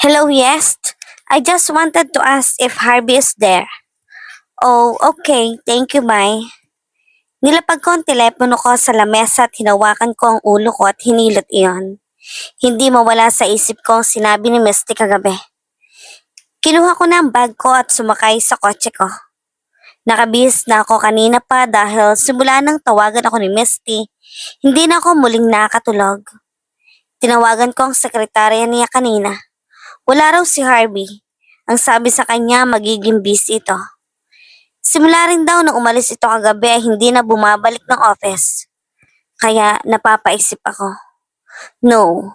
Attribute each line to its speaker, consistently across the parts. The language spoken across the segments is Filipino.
Speaker 1: Hello, yes. I just wanted to ask if Harvey is there. Oh, okay. Thank you, bye. Nilapag ko ang telepono ko sa lamesa at hinawakan ko ang ulo ko at hinilot iyon. Hindi mawala sa isip ko ang sinabi ni Misty kagabi. Kinuha ko na ang bag ko at sumakay sa kotse ko. Nakabihis na ako kanina pa dahil simula nang tawagan ako ni Misty, hindi na ako muling nakatulog. Tinawagan ko ang sekretarya niya kanina. Wala raw si Harvey. Ang sabi sa kanya magiging busy ito. Simula rin daw nang umalis ito kagabi ay hindi na bumabalik ng office. Kaya napapaisip ako. No,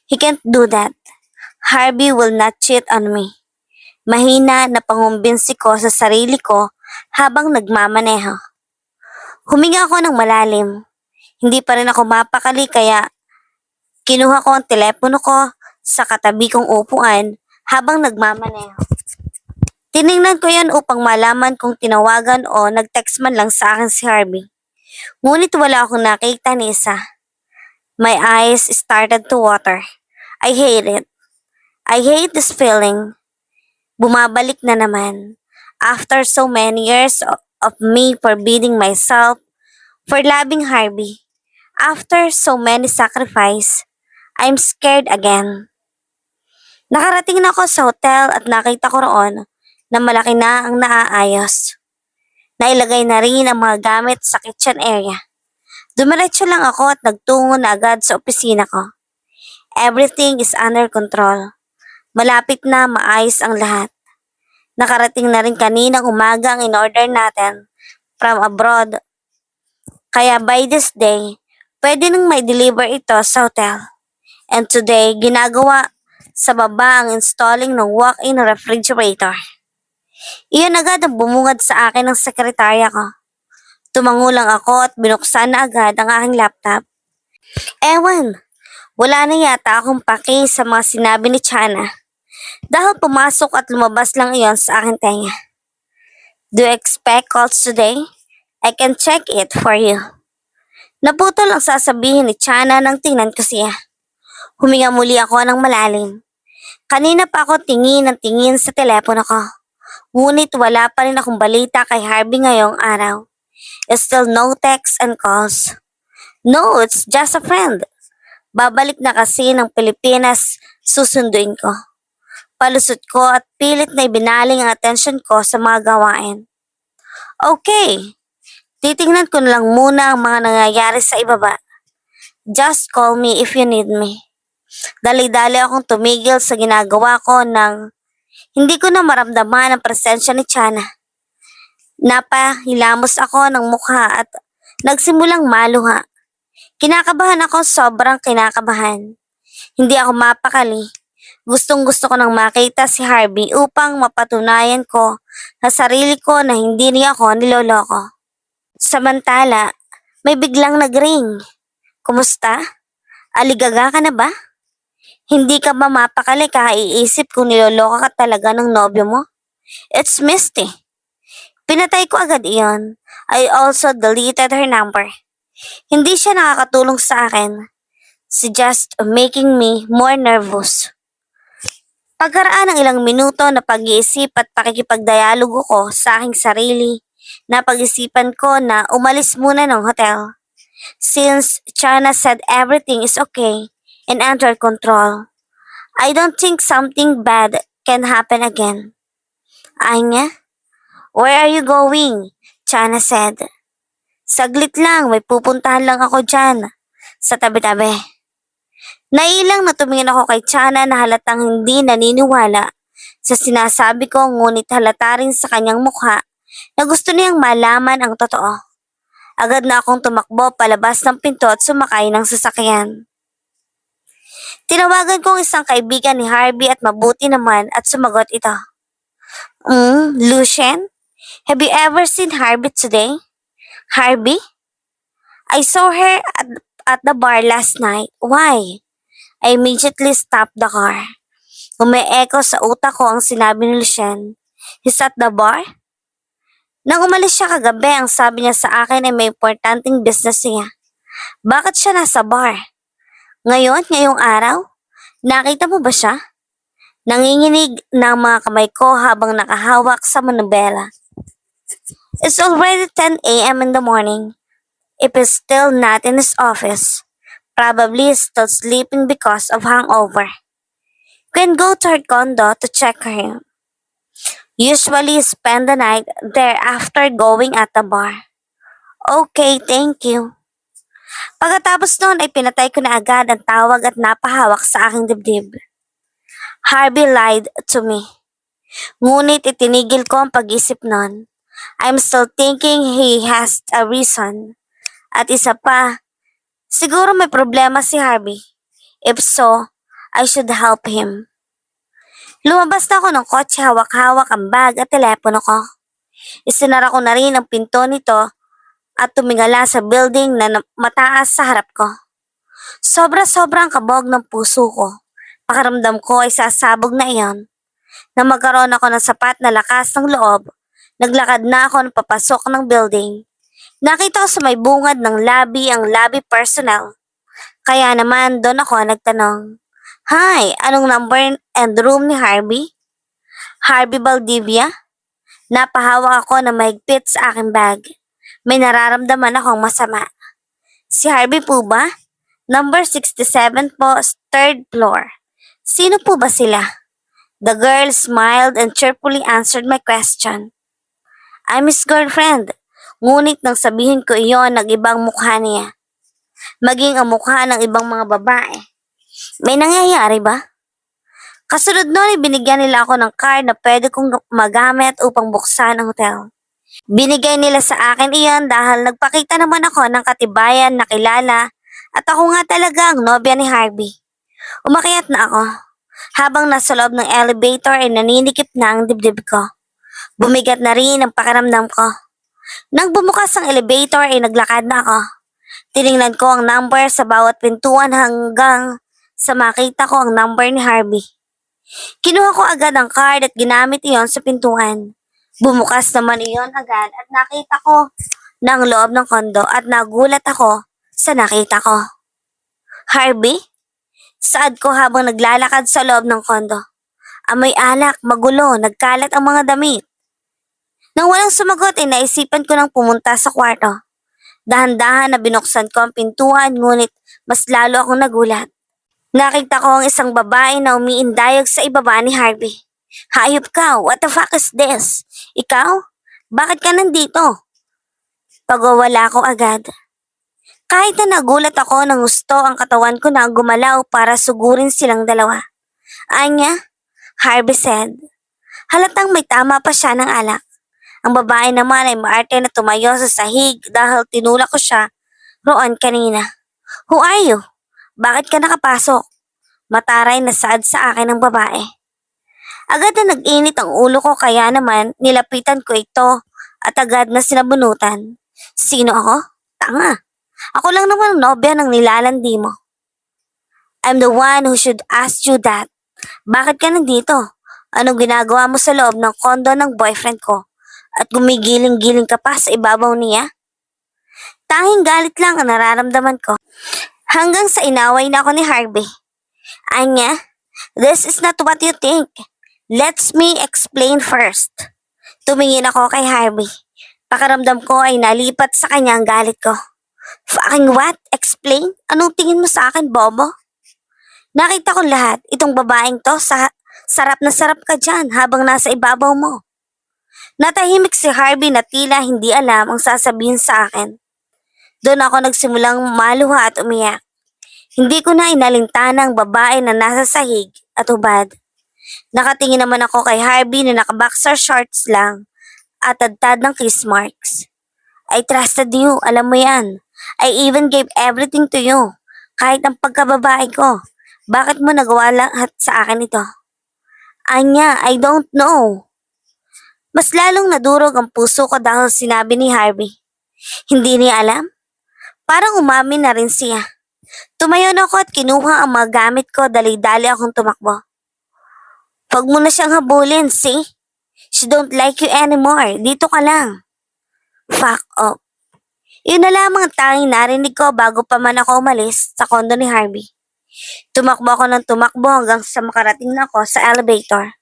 Speaker 1: he can't do that. Harvey will not cheat on me. Mahina na pangumbinsi ko sa sarili ko habang nagmamaneho. Huminga ako ng malalim. Hindi pa rin ako mapakali kaya kinuha ko ang telepono ko sa katabi kong upuan habang nagmamaneho. Tiningnan ko yan upang malaman kung tinawagan o nag-text man lang sa akin si Harvey. Ngunit wala akong nakita ni isa. My eyes started to water. I hate it. I hate this feeling. Bumabalik na naman. After so many years of me forbidding myself for loving Harvey. After so many sacrifices, I'm scared again. Nakarating na ako sa hotel at nakita ko roon na malaki na ang naaayos. Nailagay na rin ang mga gamit sa kitchen area. Dumiretso lang ako at nagtungo na agad sa opisina ko. Everything is under control. Malapit na maayos ang lahat. Nakarating na rin kaninang umaga ang in-order natin from abroad. Kaya by this day, pwede nang may deliver ito sa hotel. And today, ginagawa sa baba ang installing ng walk-in refrigerator. Iyon agad ang bumungad sa akin ng sekretarya ko. Tumango lang ako at binuksan na agad ang aking laptop. Ewan, wala na yata akong paki sa mga sinabi ni Chana. Dahil pumasok at lumabas lang iyon sa aking tenga. Do you expect calls today? I can check it for you. Naputol ang sasabihin ni Chana nang tingnan ko siya. Huminga muli ako ng malalim. Kanina pa ako tingin ng tingin sa telepono ko. Ngunit wala pa rin akong balita kay Harvey ngayong araw. Still no texts and calls. No, it's just a friend. Babalik na kasi ng Pilipinas, susunduin ko. Palusot ko at pilit na ibinaling ang atensyon ko sa mga gawain. Okay, titingnan ko na lang muna ang mga nangyayari sa ibaba. Just call me if you need me. Dali-dali akong tumigil sa ginagawa ko nang hindi ko na maramdaman ang presensya ni Chana. Napahilamos ako ng mukha at nagsimulang maluha. Kinakabahan ako, sobrang kinakabahan. Hindi ako mapakali. Gustong-gusto ko nang makita si Harvey upang mapatunayan ko sa sarili ko na hindi niya ako niloloko. Samantala, may biglang nag-ring. Kumusta? Aligaga ka na ba? Hindi ka ba mapakali kaiisip kung niloloka ka talaga ng nobyo mo? It's Misty. Pinatay ko agad iyon. I also deleted her number. Hindi siya nakakatulong sa akin. She just making me more nervous. Pagkaraan ng ilang minuto na pag-iisip at pakikipagdialogo ko sa aking sarili, napag-isipan ko na umalis muna ng hotel. Since Chana said everything is okay and under control, I don't think something bad can happen again. Anya, where are you going? Chana said. Saglit lang, may pupuntahan lang ako dyan, sa tabi-tabi. Nailang na tumingin ako kay Chana na halatang hindi naniniwala sa sinasabi ko ngunit halata rin sa kanyang mukha na gusto niyang malaman ang totoo. Agad na akong tumakbo palabas ng pinto at sumakay ng sasakyan. Tinawagan ko ang isang kaibigan ni Harvey at mabuti naman at sumagot ito. Lucien? Have you ever seen Harvey today? Harvey? I saw her at the bar last night. Why? I immediately stopped the car. Ume-echo sa utak ko ang sinabi ni Lucien. He's at the bar? Nang umalis siya kagabi, ang sabi niya sa akin ay may importanteng business niya. Bakit siya nasa bar? Ngayong araw? Nakita mo ba siya? Nanginginig ng mga kamay ko habang nakahawak sa manubela. It's already 10 a.m. in the morning. If he's still not in his office, probably still sleeping because of hangover. Can go to her condo to check him. Usually spend the night there after going at the bar. Okay, thank you. Pagkatapos noon ay pinatay ko na agad ang tawag at napahawak sa aking dibdib. Harvey lied to me. Ngunit itinigil ko ang pag-isip noon. I'm still thinking he has a reason. At isa pa, siguro may problema si Harvey. If so, I should help him. Lumabas na ako ng kotse, hawak-hawak ang bag at telepono ko. Isinara ko na rin ang pinto nito at tumingala sa building na mataas sa harap ko. Sobra-sobrang kabog ng puso ko. Pakiramdam ko ay sasabog na iyon. Nang magkaroon ako ng sapat na lakas ng loob, naglakad na ako ng papasok ng building. Nakita ko sa may bungad ng lobby ang lobby personnel. Kaya naman doon ako nagtanong, "Hi, anong number and room ni Harvey?" "Harvey Valdivia?" Napahawak ako na mahigpit sa aking bag. May nararamdaman akong masama. "Si Harvey po ba?" "Number 67 po, third floor." "Sino po ba sila?" The girl smiled and cheerfully answered my question. "I'm his girlfriend." Ngunit nang sabihin ko iyon, nag-ibang mukha niya. Maging ang mukha ng ibang mga babae. May nangyayari ba? Kasunod noon, binigyan nila ako ng card na pwede kong magamit upang buksan ang hotel. Binigay nila sa akin iyon dahil nagpakita naman ako ng katibayan na kilala at ako nga talaga ang nobya ni Harvey. Umakyat na ako. Habang nasa loob ng elevator ay naninikip na ang dibdib ko. Bumigat na rin ang pakiramdam ko. Nang bumukas ang elevator ay naglakad na ako. Tiningnan ko ang number sa bawat pintuan hanggang sa makita ko ang number ni Harvey. Kinuha ko agad ang card at ginamit iyon sa pintuan. Bumukas naman iyon agad at nakita ko ng loob ng kondo at nagulat ako sa nakita ko. "Harvey?" Saad ko habang naglalakad sa loob ng kondo. Amoy alak, magulo, nagkalat ang mga damit. Nang walang sumagot ay naisipan ko nang pumunta sa kwarto. Dahan-dahan na binuksan ko ang pintuan ngunit mas lalo akong nagulat. Nakita ko ang isang babae na umiindayog sa ibaba ni Harvey. "Hayop ka, what the fuck is this? Ikaw? Bakit ka nandito?" Pagwawala ko agad. Kahit na nagulat ako nang gusto ang katawan ko na gumalaw para sugurin silang dalawa. "Anya?" Harvey said. Halatang may tama pa siya ng alak. Ang babae naman ay maarte na tumayo sa sahig dahil tinulak ko siya roon kanina. "Who are you? Bakit ka nakapasok?" Mataray na saad sa akin ng babae. Agad na nag-init ang ulo ko kaya naman nilapitan ko ito at agad na sinabunutan. "Sino ako? Tanga. Ako lang naman ang nobya ng nilalandi mo." "I'm the one who should ask you that. Bakit ka nandito? Anong ginagawa mo sa loob ng kondo ng boyfriend ko? At gumigiling-giling ka pa sa ibabaw niya?" Tanging galit lang ang nararamdaman ko. Hanggang sa inaway na ako ni Harvey. "Anya, this is not what you think. Let's me explain first." Tumingin ako kay Harvey. Pakiramdam ko ay nalipat sa kanya ang galit ko. "Fucking what? Explain? Anong tingin mo sa akin, bobo?" "Nakita ko lahat. Itong babaeng to, sarap na sarap ka dyan habang nasa ibabaw mo." Natahimik si Harvey na tila hindi alam ang sasabihin sa akin. Doon ako nagsimulang maluha at umiyak. Hindi ko na inalintana ang babae na nasa sahig at hubad. Nakatingin naman ako kay Harvey na nakaboxer shorts lang at tadtad ng kiss marks. "I trusted you, alam mo yan. I even gave everything to you, kahit ang pagkababae ko. Bakit mo nagawa lahat sa akin ito?" "Anya, I don't know." Mas lalong nadurog ang puso ko dahil sinabi ni Harvey. Hindi niya alam? Parang umamin na rin siya. Tumayo na ako at kinuha ang mga gamit ko, dali-dali akong tumakbo. "Huwag mo na siyang habulin, see? She don't like you anymore. Dito ka lang." Fuck off. Yun na lamang ang tanging narinig ko bago pa man ako umalis sa kondo ni Harvey. Tumakbo ako ng tumakbo hanggang sa makarating na ako sa elevator.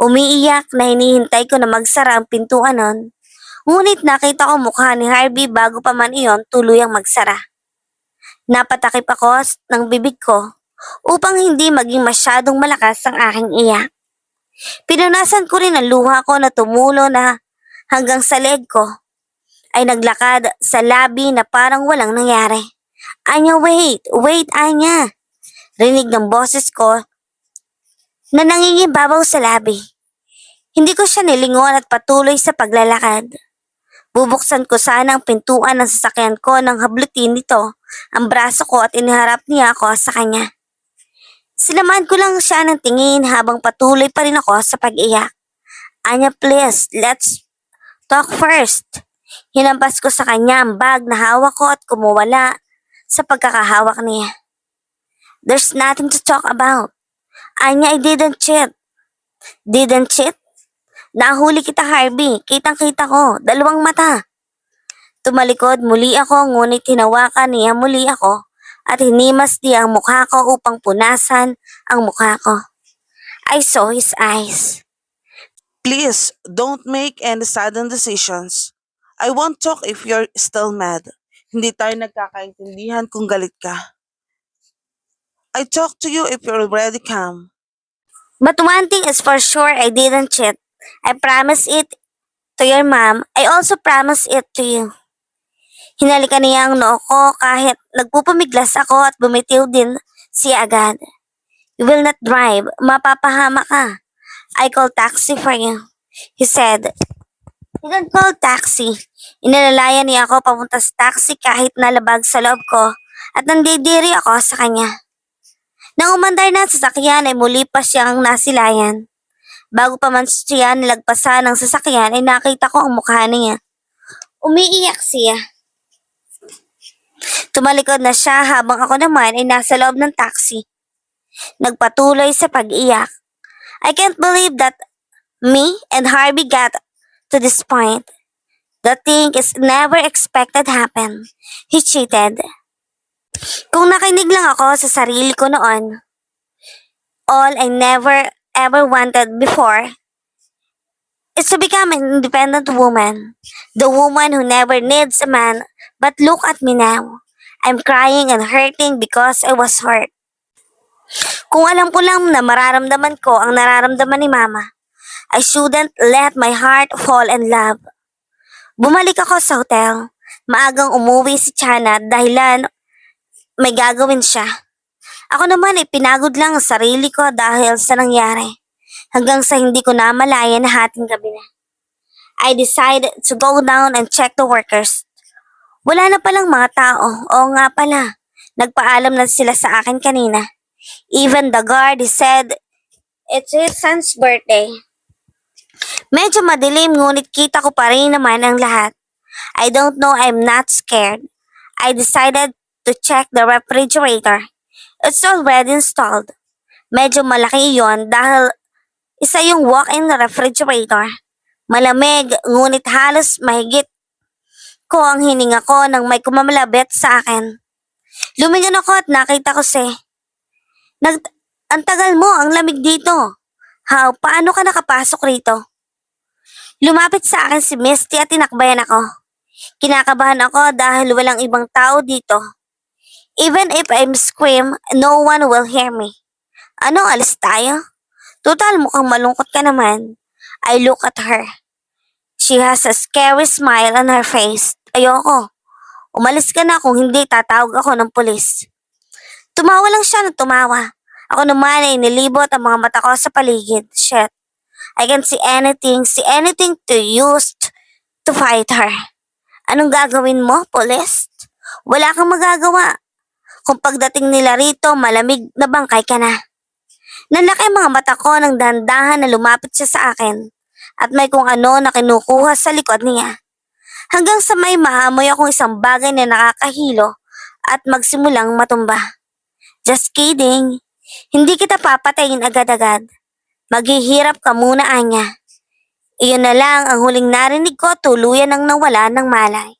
Speaker 1: Umiiyak na hinihintay ko na magsara ang pintuan nun. Ngunit nakita ko mukha ni Harvey bago pa man iyon tuluyang magsara. Napatakip ako ng bibig ko upang hindi maging masyadong malakas ang aking iyak. Pinunasan ko rin ang luha ko na tumulo na hanggang sa leg ko ay naglakad sa labi na parang walang nangyari. Anya, wait, Anya. Rinig ng boses ko na nangingibabaw sa labi. Hindi ko siya nilingon at patuloy sa paglalakad. Bubuksan ko sana ang pintuan ng sasakyan ko nang hablutin nito ang braso ko at iniharap niya ako sa kanya. Sinamaan ko lang siya ng tingin habang patuloy pa rin ako sa pag-iyak. Anya, please, let's talk first. Hinampas ko sa kanya ang bag na hawak ko at kumuwala sa pagkakahawak niya. There's nothing to talk about. Anya, I didn't cheat. Didn't cheat? Nahuli kita, Harvey. Kitang-kita ko. 2 mata. Tumalikod muli ako ngunit hinawakan niya muli ako at hinimas niya ang mukha ko upang punasan ang mukha ko. I saw his eyes.
Speaker 2: Please, don't make any sudden decisions. I won't talk if you're still mad. Hindi tayo nagkakaintindihan kung galit ka. I talk to you if you're already calm.
Speaker 1: But one thing is for sure, I didn't cheat. I promise it to your mom. I also promise it to you. Hinalikan niya ang noo ko kahit nagpupumiglas ako at bumitiw din siya agad. You will not drive. Mapapahama ka. I call taxi for you. He said. He don't call taxi. Inalalayan niya ako papunta sa taxi kahit nalabag sa loob ko at nandidiri ako sa kanya. Nang umandar na ang sasakyan ay muli pa siyang nasilayan. Bago pa man siya nilagpasan ng sasakyan ay nakita ko ang mukha niya. Umiiyak siya. Tumalikod na siya habang ako naman ay nasa loob ng taxi. Nagpatuloy sa pag-iyak. I can't believe that me and Harvey got to this point. The thing is never expected happen. He cheated. Kung nakinig lang ako sa sarili ko noon, all I never ever wanted before is to become an independent woman. The woman who never needs a man. But look at me now. I'm crying and hurting because I was hurt. Kung alam ko lang na mararamdaman ko ang nararamdaman ni Mama, I shouldn't let my heart fall in love. Bumalik ako sa hotel. Maagang umuwi si Chana dahilan may gagawin siya. Ako naman ay pinagod lang ang sarili ko dahil sa nangyari. Hanggang sa hindi ko namalayan na hating gabi na. I decided to go down and check the workers. Wala na palang mga tao. Oo nga pala. Nagpaalam na sila sa akin kanina. Even the guard said it's his son's birthday. Medyo madilim ngunit kita ko pa rin naman ang lahat. I don't know, I'm not scared. I decided to check the refrigerator. It's already installed. Medyo malaki iyon dahil isa yung walk-in refrigerator. Malamig ngunit halos mahigit ko ang hininga ko nang may kumamalabit sa akin. Lumingon ako at nakita ko ang tagal mo, ang lamig dito. How, paano ka nakapasok rito? Lumapit sa akin si Misty at tinakbayan ako. Kinakabahan ako dahil walang ibang tao dito. Even if I'm scream, no one will hear me. Ano, alis tayo? Total, mukhang malungkot ka naman. I look at her. She has a scary smile on her face. Ayoko. Umalis ka na kung hindi tatawag ako ng pulis. Tumawa lang siya ng tumawa. Ako naman ay nilibot ang mga mata ko sa paligid. Shit. I can't see anything to use to fight her. Anong gagawin mo, pulis? Wala kang magagawa. Kung pagdating nila rito, malamig na bangkay ka na. Nanlaki ang mga mata ko nang dahan-dahan na lumapit siya sa akin at may kung ano na kinukuha sa likod niya. Hanggang sa may maamoy akong isang bagay na nakakahilo at magsimulang matumba. Just kidding. Hindi kita papatayin agad-agad. Maghihirap ka muna, Anya. Iyon na lang ang huling narinig ko, tuluyan ang nawala ng malay.